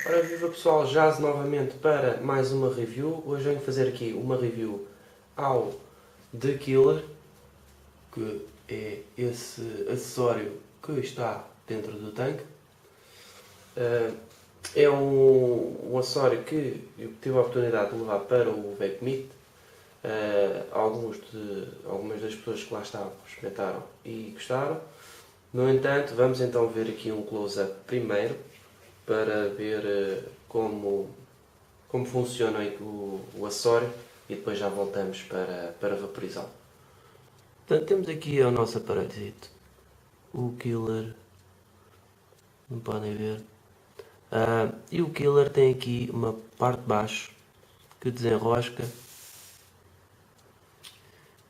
Ora, viva pessoal, jaz novamente para mais uma review. Hoje venho fazer aqui uma review ao The Killer, que é esse acessório que está dentro do tanque. É um acessório que eu tive a oportunidade de levar para o Backmeet. Algumas das pessoas que lá estavam experimentaram e gostaram. No entanto, vamos então ver aqui um close-up primeiro para ver como funciona o acessório e depois já voltamos para vaporizá-lo. Portanto, temos aqui o nosso aparelhozito, o Killer, não podem ver. E o Killer tem aqui uma parte de baixo que desenrosca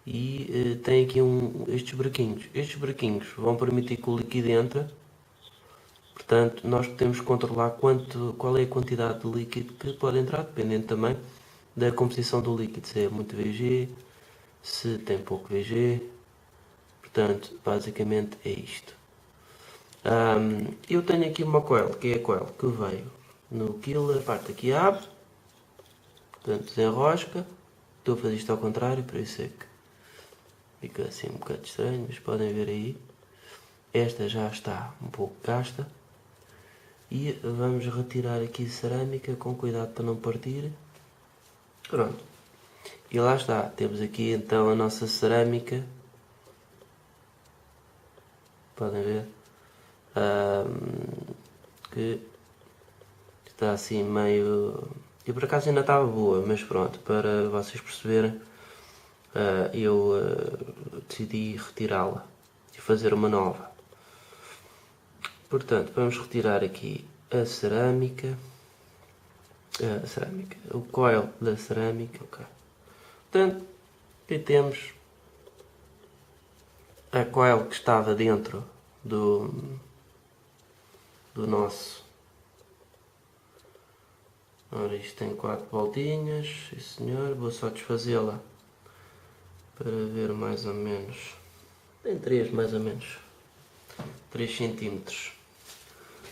e tem aqui estes buraquinhos. Estes buraquinhos vão permitir que o líquido entre. Portanto, nós podemos controlar qual é a quantidade de líquido que pode entrar, dependendo também da composição do líquido, se é muito VG, se tem pouco VG. Portanto, basicamente é isto. Eu tenho aqui uma coil, que é a coil que veio no Killer, a parte aqui abre, portanto desenrosca. Estou a fazer isto ao contrário, por isso é que fica assim um bocado estranho, mas podem ver aí. Esta já está um pouco gasta. E vamos retirar aqui cerâmica com cuidado para não partir. Pronto. E lá está. Temos aqui então a nossa cerâmica. Podem ver. Que está assim meio... E por acaso ainda estava boa, mas pronto, para vocês perceberem, eu decidi retirá-la e fazer uma nova. Portanto, vamos retirar aqui a cerâmica, o coil da cerâmica, ok. Portanto, aqui temos a coil que estava dentro do nosso. Ora, isto tem 4 voltinhas, sim senhor, vou só desfazê-la para ver mais ou menos. Tem 3 mais ou menos, 3 centímetros.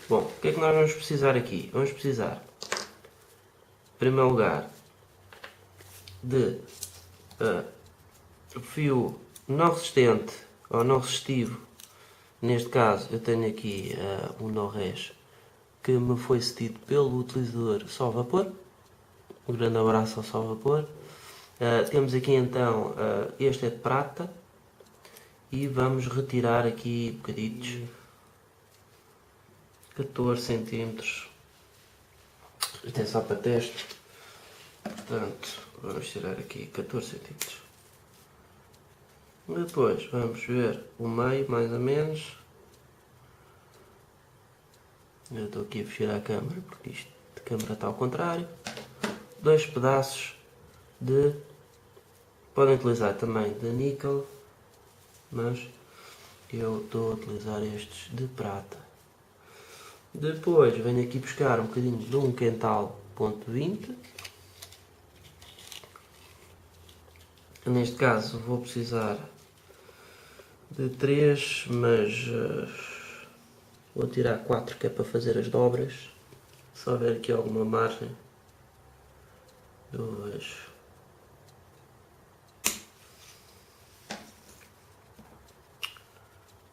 Bom, o que é que nós vamos precisar aqui? Vamos precisar, em primeiro lugar, de fio não resistente ou não resistivo. Neste caso eu tenho aqui um no-res que me foi cedido pelo utilizador Só Vapor. Um grande abraço ao Só Vapor. Temos aqui então, este é de prata e vamos retirar aqui bocaditos, 14 centímetros. Isto é só para teste, portanto vamos tirar aqui 14 centímetros. Depois vamos ver o meio mais ou menos. Eu estou aqui a fechar a câmera porque isto de câmera está ao contrário. 2 pedaços de... Podem utilizar também de níquel, mas eu estou a utilizar estes de prata. Depois venho aqui buscar um bocadinho de um Quental .20. Neste caso vou precisar de 3, mas vou tirar 4 que é para fazer as dobras. Se houver aqui alguma margem, eu vejo.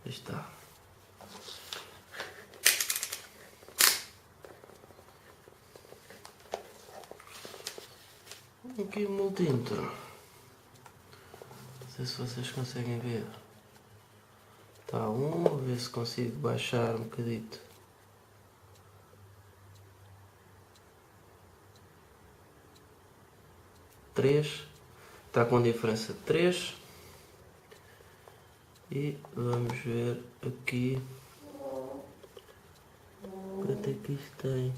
Aí está. Aqui o multímetro. Não sei se vocês conseguem ver. Está vou ver se consigo baixar um bocadito. Três. Está com diferença de 3. E vamos ver aqui quanto é que isto tem.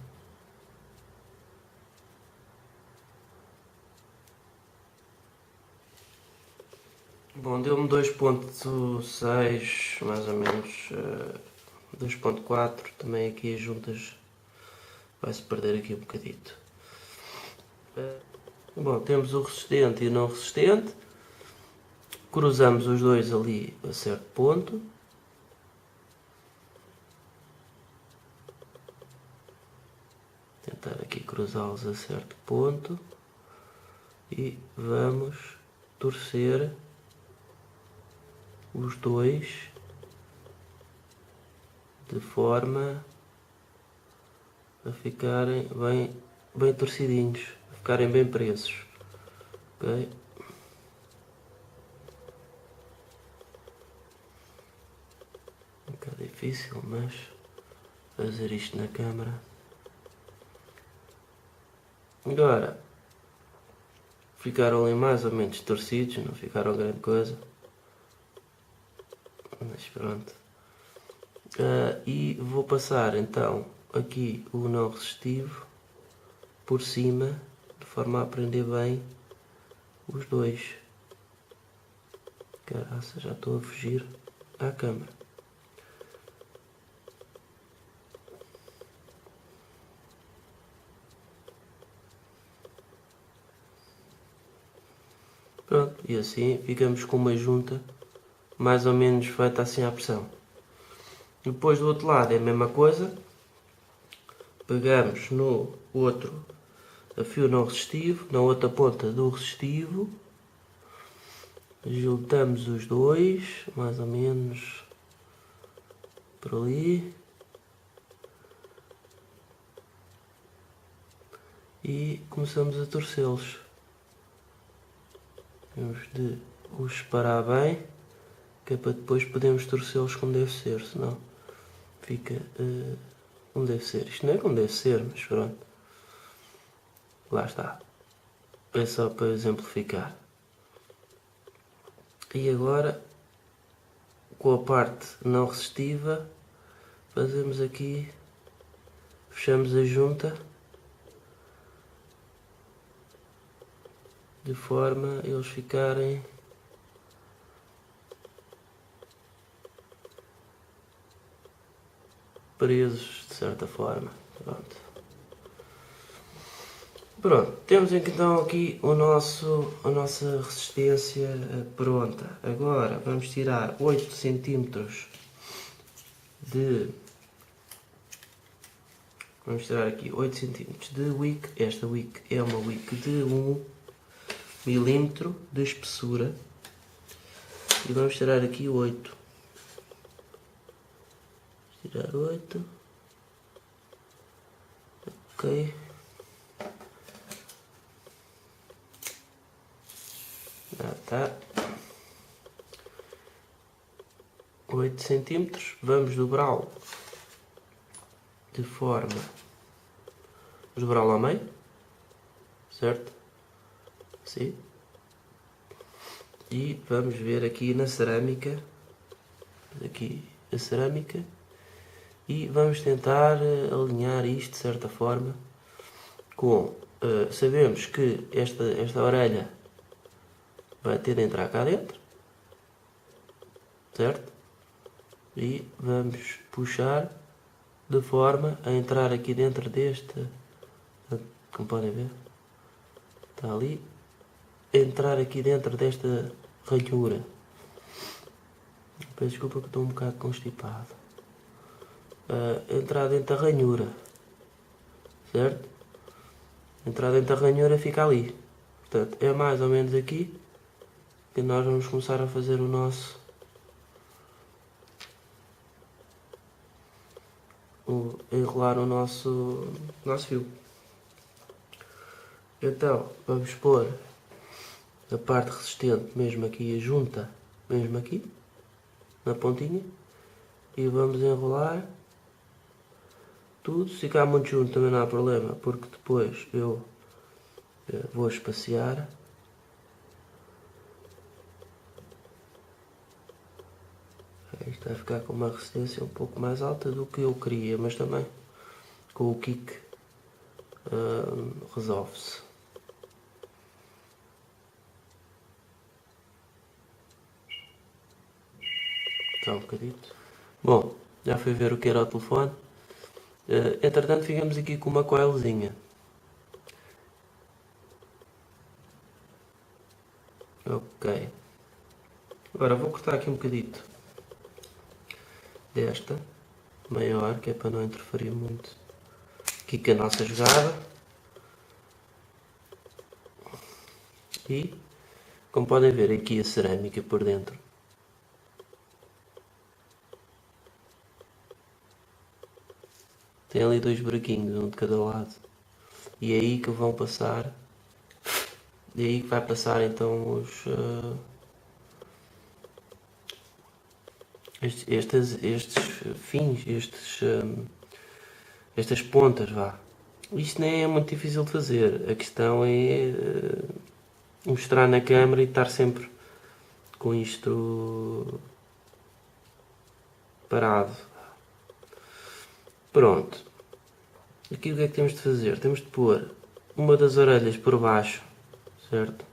Bom, deu-me 2.6 mais ou menos, 2.4, também aqui as juntas vai-se perder aqui um bocadito. Bom, temos o resistente e o não resistente, cruzamos os dois ali a certo ponto. tentar aqui cruzá-los a certo ponto e vamos torcer os dois de forma a ficarem bem torcidinhos, a ficarem bem presos. Ok? Um bocado difícil, mas fazer isto na câmara. Agora ficaram ali mais ou menos torcidos, não ficaram grande coisa, mas pronto. E vou passar então aqui o não resistivo por cima, de forma a prender bem os dois. Caraca, já estou a fugir à câmera. Pronto, e assim ficamos com uma junta mais ou menos feita assim à pressão. Depois do outro lado é a mesma coisa. Pegamos no outro fio não resistivo, na outra ponta do resistivo, juntamos os dois, mais ou menos por ali, e começamos a torcê-los. Temos de os separar bem, que é para depois podermos torcê-los como deve ser, senão fica como deve ser. Isto não é como deve ser, mas pronto. Lá está. É só para exemplificar. E agora, com a parte não resistiva, fazemos aqui, fechamos a junta, de forma a eles ficarem presos de certa forma. Pronto, temos então aqui a nossa resistência pronta. Agora vamos tirar 8 cm vamos tirar aqui 8 cm de wick. Esta wick é uma wick de 1 milímetro de espessura. E vamos tirar aqui 8. Tirar 8. Ok. Tá. 8 centímetros. Vamos dobrá-lo de forma. Vamos dobrá-lo ao meio. Certo? Sim. E vamos ver aqui na cerâmica. Aqui a cerâmica. E vamos tentar alinhar isto de certa forma com. Sabemos que esta orelha vai ter de entrar cá dentro, certo? E vamos puxar de forma a entrar aqui dentro deste, como podem ver, está ali, entrar aqui dentro desta ranhura. Peço desculpa que estou um bocado constipado. Entrar dentro da ranhura, certo? Entrar dentro da ranhura fica ali. Portanto, é mais ou menos aqui que nós vamos começar a fazer o nosso enrolar o nosso fio. Então vamos pôr a parte resistente mesmo aqui, a junta mesmo aqui na pontinha, e vamos enrolar tudo. Se ficar muito junto também não há problema, porque depois eu vou espaciar. Isto vai ficar com uma resistência um pouco mais alta do que eu queria, mas também com o kick resolve-se. Só um bocadito. Bom, já fui ver o que era o telefone. Entretanto ficamos aqui com uma coilzinha. Ok. Agora vou cortar aqui um bocadito desta maior, que é para não interferir muito aqui com a nossa jogada. E, como podem ver, aqui a cerâmica por dentro. Tem ali 2 buraquinhos, um de cada lado. E é aí que vão passar. E é aí que vai passar então os... estes fins, estas pontas, vá. Isto nem é muito difícil de fazer. A questão é mostrar na câmera e estar sempre com isto parado. Pronto. Aqui o que é que temos de fazer? Temos de pôr uma das orelhas por baixo, certo?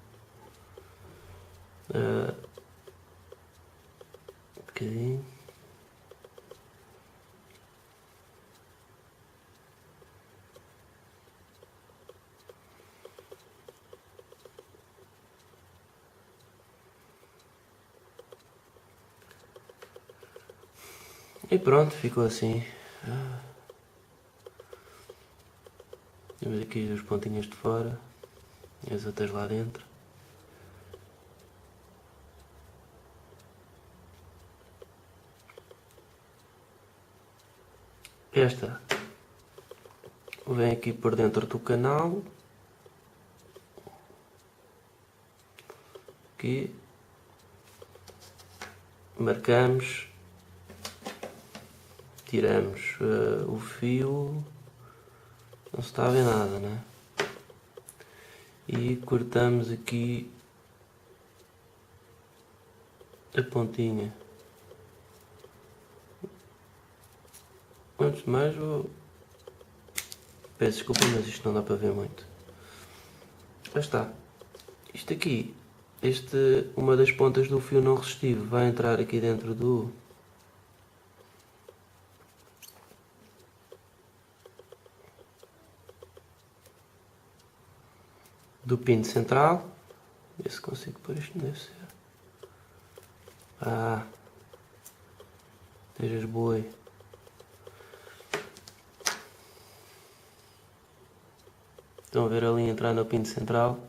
Um bocadinho. E pronto, ficou assim. Temos aqui as pontinhas de fora e as outras lá dentro. Esta vem aqui por dentro do canal. Aqui marcamos, tiramos o fio, não se está a ver nada, né? E cortamos aqui a pontinha. Antes de mais peço desculpa, mas isto não dá para ver muito. Já está. Isto aqui, uma das pontas do fio não resistivo vai entrar aqui dentro do pino central. Ver se consigo pôr isto, não deve ser. Estejas boi. Estão a ver ali entrar no pino central.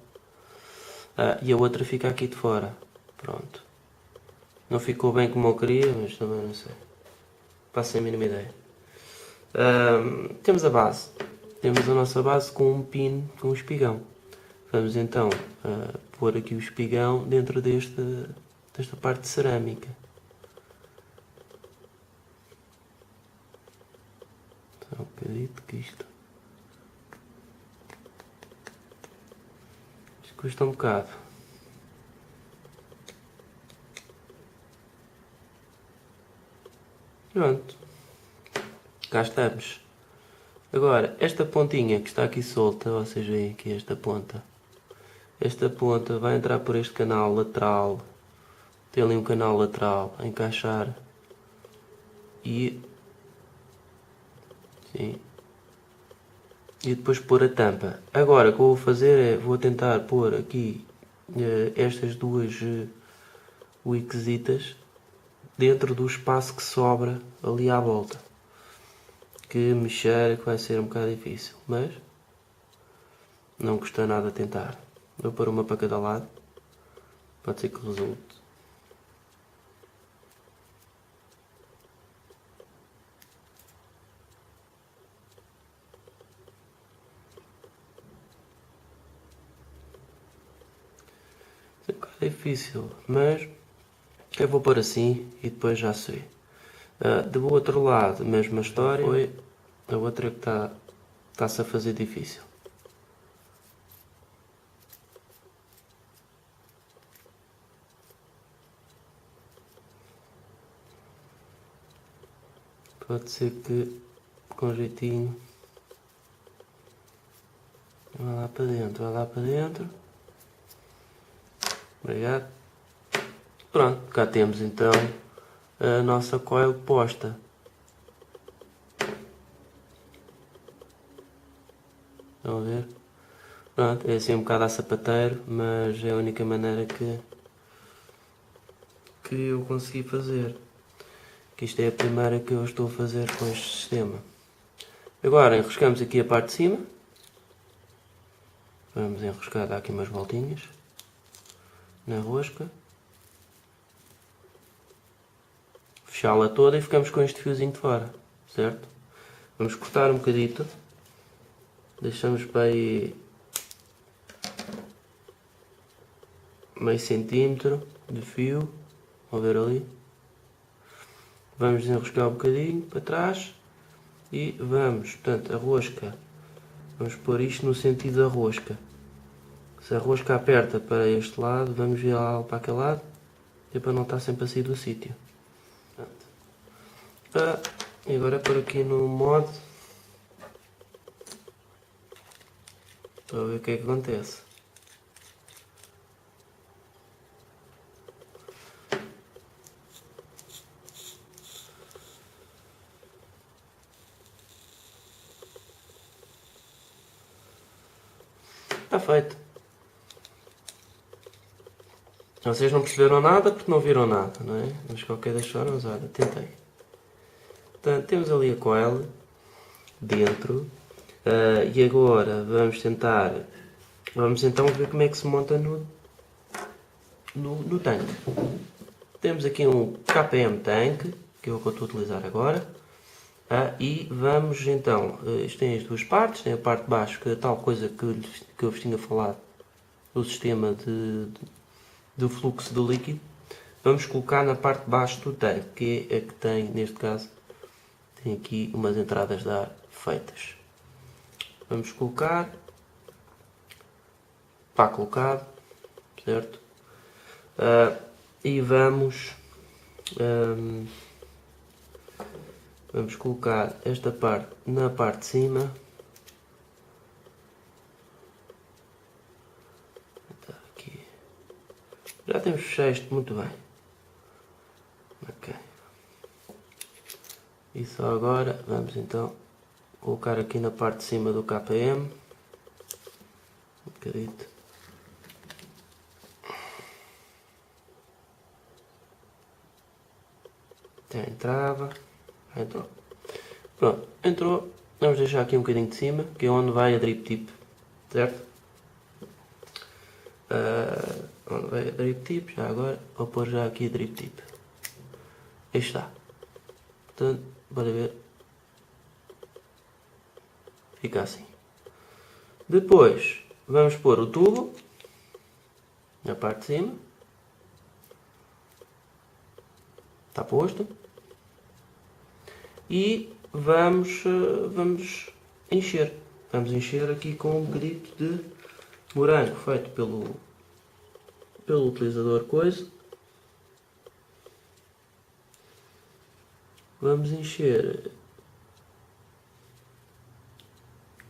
E a outra fica aqui de fora. Pronto. Não ficou bem como eu queria, mas também não sei. Faço a mínima ideia. Temos a base. Temos a nossa base com um pino, com um espigão. Vamos então pôr aqui o espigão dentro desta parte de cerâmica. Só um bocadito que isto custa um bocado. Pronto. Cá estamos. Agora, esta pontinha que está aqui solta, vocês veem aqui esta ponta. Esta ponta vai entrar por este canal lateral. Tem ali um canal lateral a encaixar. E depois pôr a tampa. Agora o que eu vou fazer é, vou tentar pôr aqui estas duas wickzitas dentro do espaço que sobra ali à volta. Que mexer que vai ser um bocado difícil, mas não custa nada tentar. Vou pôr uma para cada lado, pode ser que resulte. É um bocado difícil, mas eu vou pôr assim e depois já sei. Do outro lado, mesma história, foi a outra que está-se a fazer difícil. Pode ser que com jeitinho vai lá para dentro, vai lá para dentro. Obrigado. Pronto, cá temos então a nossa coil posta. Estão a ver? Pronto, é assim um bocado a sapateiro, mas é a única maneira que eu consegui fazer. Que isto é a primeira que eu estou a fazer com este sistema. Agora enroscamos aqui a parte de cima. Vamos enroscar, dar aqui umas voltinhas na rosca. Fechá-la toda e ficamos com este fiozinho de fora, certo? Vamos cortar um bocadito. Deixamos para aí meio centímetro de fio. Vão ver ali. Vamos desenroscar um bocadinho para trás. E vamos, portanto, a rosca. Vamos pôr isto no sentido da rosca. Se a rosca aperta para este lado, vamos virá-la para aquele lado. É para não estar sempre a sair do sítio. E agora por aqui no modo. Para ver o que é que acontece. Está feito. Vocês não perceberam nada porque não viram nada, não é? Mas de qualquer das formas, olha, tentei. Portanto, temos ali a coil dentro. E agora vamos tentar. Vamos então ver como é que se monta no tanque. Temos aqui um KPM tanque, que é o que eu estou a utilizar agora. E vamos então, isto tem as duas partes, tem a parte de baixo, que é a tal coisa que eu vos tinha falado, do sistema de fluxo de líquido. Vamos colocar na parte de baixo do tanque, que é a que tem, neste caso, tem aqui umas entradas de ar feitas. Vamos colocar, pá colocado, certo? E vamos colocar esta parte na parte de cima. Aqui. Já temos fechado isto muito bem. Ok. E só agora vamos então colocar aqui na parte de cima do KPM. Um bocadito. Até entrava. Entrou. Pronto, entrou. Vamos deixar aqui um bocadinho de cima, que é onde vai a drip tip, certo? Onde vai a drip tip, já agora, vou pôr já aqui a drip tip. Aí está. Portanto, bora ver. Fica assim. Depois, vamos pôr o tubo na parte de cima. Está posto. E vamos encher. Vamos encher aqui com um bocadito de morango feito pelo utilizador coisa. Vamos encher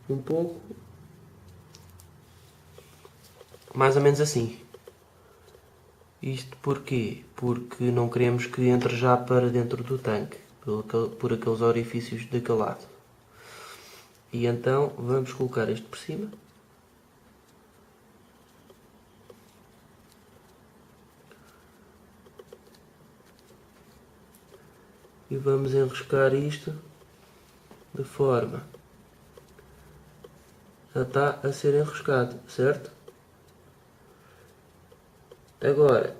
um pouco, mais ou menos assim. Isto porquê? Porque não queremos que entre já para dentro do tanque, por aqueles orifícios daquele lado. E então vamos colocar isto por cima. E vamos enroscar isto de forma a está a ser enroscado, certo? Agora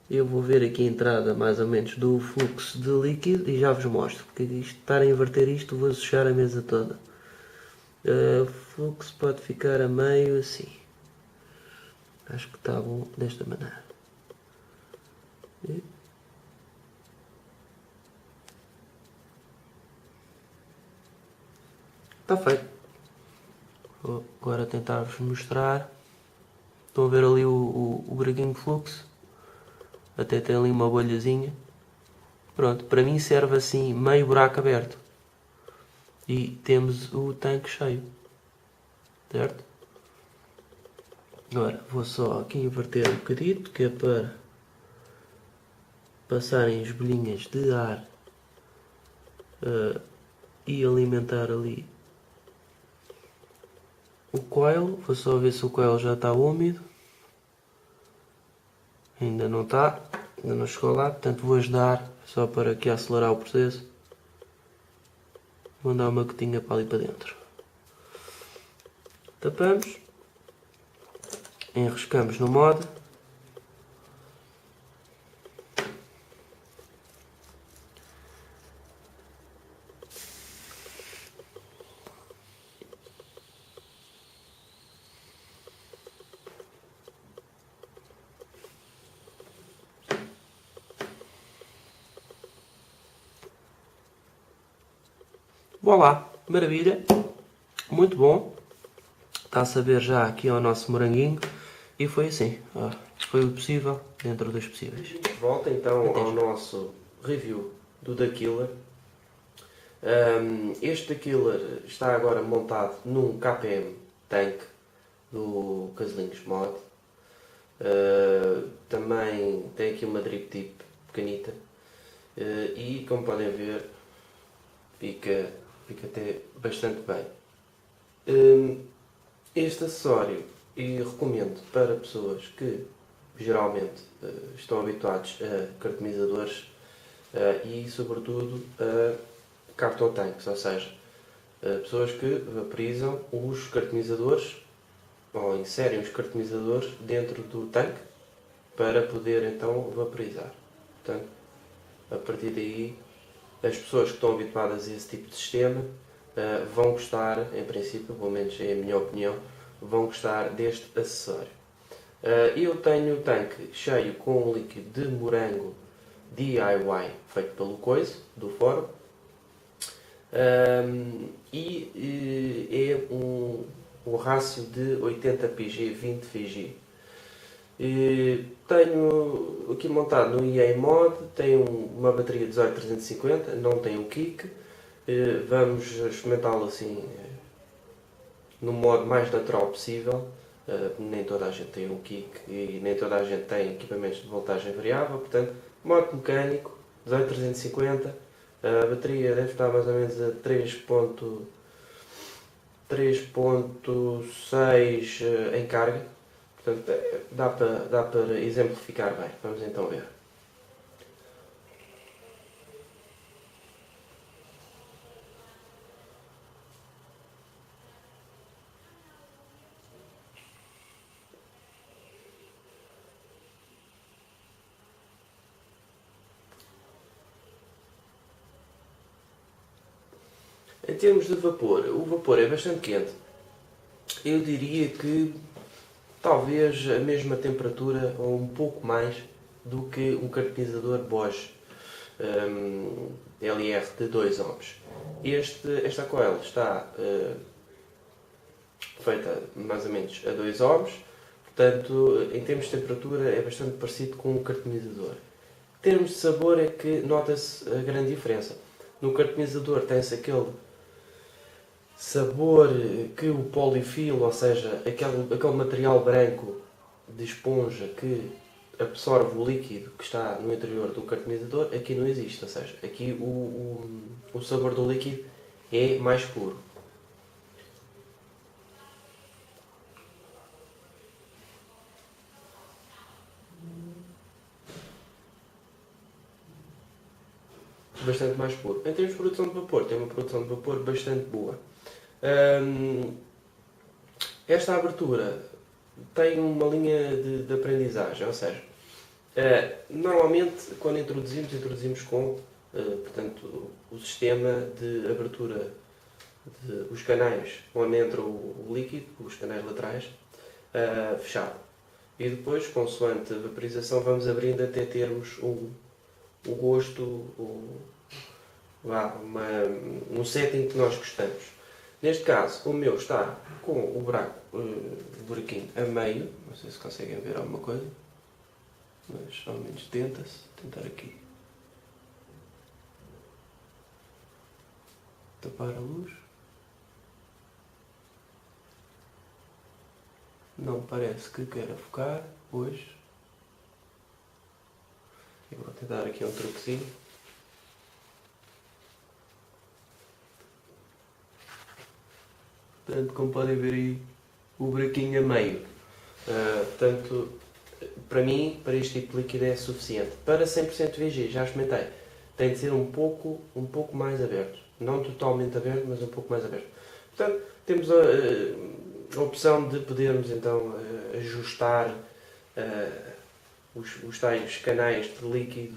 eu vou ver aqui a entrada mais ou menos do fluxo de líquido e já vos mostro, porque isto, estar a inverter isto vou sujar a mesa toda. O fluxo pode ficar a meio assim. Acho que está bom desta maneira. Está feito. Vou agora tentar-vos mostrar. Estão a ver ali o buraquinho de fluxo? Até tem ali uma bolhazinha. Pronto, para mim serve assim meio buraco aberto. E temos o tanque cheio. Certo? Agora vou só aqui inverter um bocadito, que é para passarem as bolinhas de ar e alimentar ali o coil. Vou só ver se o coil já está úmido. Ainda não está, ainda não chegou lá, portanto vou ajudar só para aqui acelerar o processo. Vou dar uma gotinha para ali para dentro. Tapamos. Enroscamos no molde. Voilá, maravilha, muito bom, está a saber já aqui ao nosso moranguinho e foi assim, foi o possível dentro dos possíveis. Volta então ao nosso review do Da Killer. Este Da Killer está agora montado num KPM Tank do Caselinhos Mod. Também tem aqui uma drip tip pequenita e como podem ver fica até bastante bem. Este acessório e recomendo para pessoas que geralmente estão habituados a cartomizadores e sobretudo a carton tanks, ou seja, pessoas que vaporizam os cartomizadores ou inserem os cartomizadores dentro do tanque para poder então vaporizar. Portanto, a partir daí as pessoas que estão habituadas a esse tipo de sistema vão gostar, em princípio, pelo menos é a minha opinião, vão gostar deste acessório. Eu tenho o tanque cheio com um líquido de morango DIY feito pelo Coiso, do fórum, e é um rácio de 80 pg, 20 Vg. Tenho aqui montado no EA Mod, tenho uma bateria 18350, não tem o kick. Vamos experimentá-lo assim no modo mais natural possível. Nem toda a gente tem um kick e nem toda a gente tem equipamentos de voltagem variável, portanto, modo mecânico, 18350, a bateria deve estar mais ou menos a 3.6 em carga. Portanto, dá para exemplificar bem. Vamos então ver. Em termos de vapor, o vapor é bastante quente. Eu diria que talvez a mesma temperatura ou um pouco mais do que um cartonizador Bosch LR de 2 ohms. Esta coil está feita mais ou menos a 2 ohms, portanto, em termos de temperatura é bastante parecido com o cartonizador. Em termos de sabor é que nota-se a grande diferença. No cartonizador tem-se aquele sabor que o polifilo, ou seja, aquele material branco de esponja que absorve o líquido que está no interior do cartonizador, aqui não existe, ou seja, aqui o sabor do líquido é mais puro. Bastante mais puro. Em termos de produção de vapor, tem uma produção de vapor bastante boa. Esta abertura tem uma linha de aprendizagem, ou seja, normalmente quando introduzimos com portanto, o sistema de abertura dos canais onde entra o líquido, os canais laterais, fechado. E depois, consoante a vaporização, vamos abrindo até termos o gosto, um setting que nós gostamos. Neste caso, o meu está com o buraquinho a meio, não sei se conseguem ver alguma coisa, mas ao menos tenta-se, tentar aqui tapar a luz. Não parece que queira focar hoje. Eu vou tentar aqui um truquezinho. Portanto, como podem ver aí, o buraquinho a meio. Portanto, para mim, para este tipo de líquido é suficiente. Para 100% VG, já experimentei, tem de ser um pouco mais aberto. não totalmente aberto, mas um pouco mais aberto. Portanto, temos a opção de podermos então ajustar os tais canais de líquido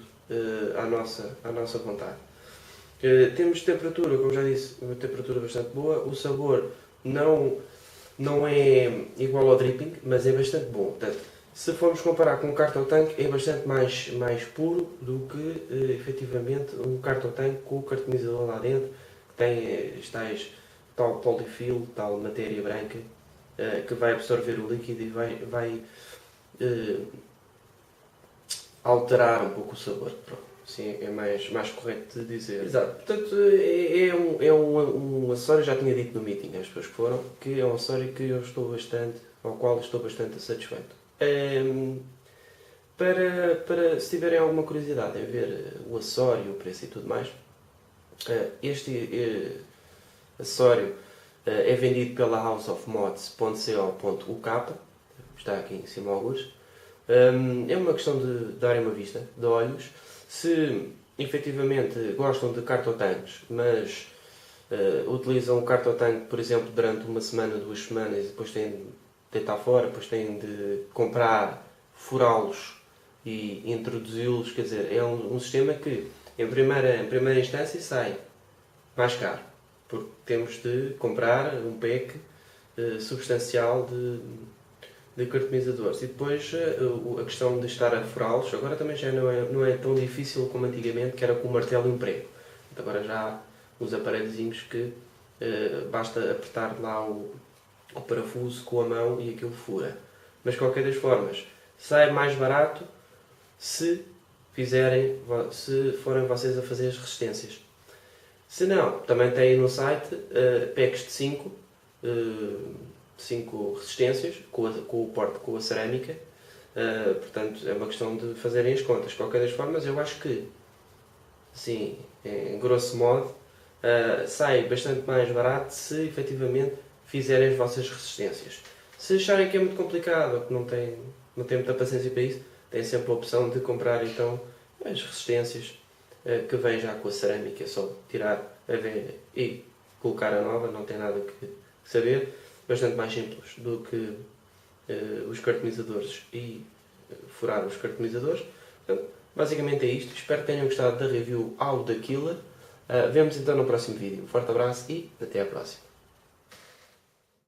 à nossa vontade. Temos temperatura, como já disse, uma temperatura bastante boa. O sabor não é igual ao dripping, mas é bastante bom. Portanto, se formos comparar com um Carta Tank, é bastante mais puro do que efetivamente um Carta Tank com o cartonizador lá dentro, que tem tal polifil, tal matéria branca, que vai absorver o líquido e vai alterar um pouco o sabor. Pronto. Sim, é mais correto de dizer. Exato. Portanto, é um acessório, já tinha dito no meeting, as pessoas que foram, que é um acessório que eu estou bastante, ao qual estou bastante satisfeito. Se tiverem alguma curiosidade em ver o acessório, o preço e tudo mais, este acessório é vendido pela houseofmods.co.uk, está aqui em cima alguns. É uma questão de darem uma vista de olhos. Se efetivamente gostam de cartotanques, mas utilizam o cartotanque, por exemplo, durante uma semana, 2 semanas, e depois têm de deitar fora, depois têm de comprar, furá-los e introduzi-los, quer dizer, é um sistema que em primeira instância sai mais caro, porque temos de comprar um pack substancial de cartonizadores. E depois a questão de estar a furá-los, agora também já não é tão difícil como antigamente, que era com o martelo e um prego. Agora já há uns aparelhozinhos que basta apertar lá o parafuso com a mão e aquilo fura. Mas de qualquer das formas, sai mais barato se forem vocês a fazer as resistências. Se não, também tem no site packs de 5 resistências com o porte, com a cerâmica. Portanto, é uma questão de fazerem as contas. De qualquer das formas, eu acho que, assim, em grosso modo, sai bastante mais barato se efetivamente fizerem as vossas resistências. Se acharem que é muito complicado ou que não têm muita paciência para isso, têm sempre a opção de comprar então as resistências que vêm já com a cerâmica. É só tirar a velha e colocar a nova, não tem nada que saber. Bastante mais simples do que os cartonizadores e furar os cartonizadores. Portanto, basicamente é isto. Espero que tenham gostado da review ao da Killer. Vemos então no próximo vídeo. Um forte abraço e até à próxima.